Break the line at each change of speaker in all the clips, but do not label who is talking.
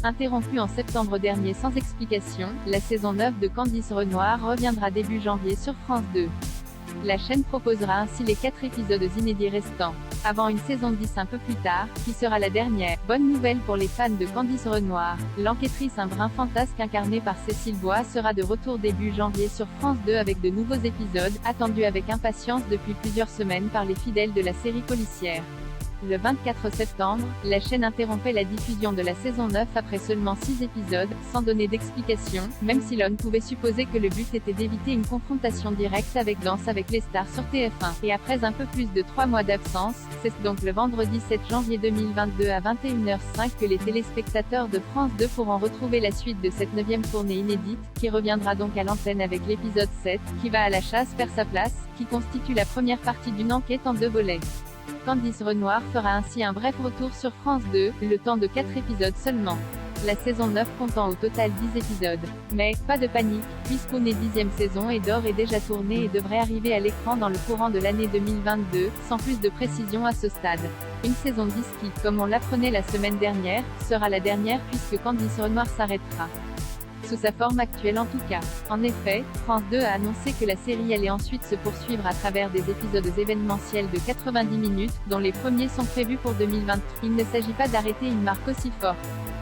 Interrompue en septembre dernier sans explication, la saison 9 de Candice Renoir reviendra début janvier sur France 2. La chaîne proposera ainsi les 4 épisodes inédits restants, avant une saison 10 un peu plus tard, qui sera la dernière. Bonne nouvelle pour les fans de Candice Renoir, l'enquêtrice un brin fantasque incarnée par Cécile Bois sera de retour début janvier sur France 2 avec de nouveaux épisodes, attendus avec impatience depuis plusieurs semaines par les fidèles de la série policière. Le 24 septembre, la chaîne interrompait la diffusion de la saison 9 après seulement 6 épisodes, sans donner d'explication, même si l'on pouvait supposer que le but était d'éviter une confrontation directe avec Danse avec les stars sur TF1. Et après un peu plus de 3 mois d'absence, c'est donc le vendredi 7 janvier 2022 à 21h05 que les téléspectateurs de France 2 pourront retrouver la suite de cette 9e tournée inédite, qui reviendra donc à l'antenne avec l'épisode 7, qui va à la chasse perd sa place, qui constitue la première partie d'une enquête en 2 volets. Candice Renoir fera ainsi un bref retour sur France 2, le temps de 4 épisodes seulement. La saison 9 comptant au total 10 épisodes. Mais, pas de panique, puisqu'une 10e saison est d'ores et déjà tournée et devrait arriver à l'écran dans le courant de l'année 2022, sans plus de précision à ce stade. Une saison 10 qui, comme on l'apprenait la semaine dernière, sera la dernière puisque Candice Renoir s'arrêtera. Sous sa forme actuelle en tout cas. En effet, France 2 a annoncé que la série allait ensuite se poursuivre à travers des épisodes événementiels de 90 minutes, dont les premiers sont prévus pour 2023. Il ne s'agit pas d'arrêter une marque aussi forte.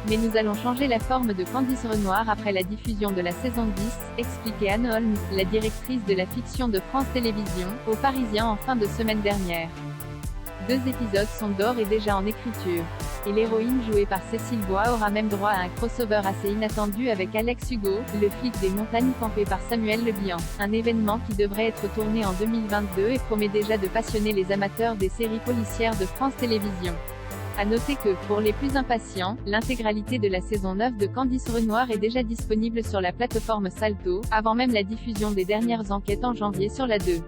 Mais nous allons changer la forme de Candice Renoir après la diffusion de la saison 10, expliquait Anne Holmes, la directrice de la fiction de France Télévisions, aux Parisiens en fin de semaine dernière. 2 épisodes sont d'ores et déjà en écriture. Et l'héroïne jouée par Cécile Bois aura même droit à un crossover assez inattendu avec Alex Hugo, le flic des montagnes campé par Samuel Le Bihan. Un événement qui devrait être tourné en 2022 et promet déjà de passionner les amateurs des séries policières de France Télévisions. À noter que, pour les plus impatients, l'intégralité de la saison 9 de Candice Renoir est déjà disponible sur la plateforme Salto, avant même la diffusion des dernières enquêtes en janvier sur la 2.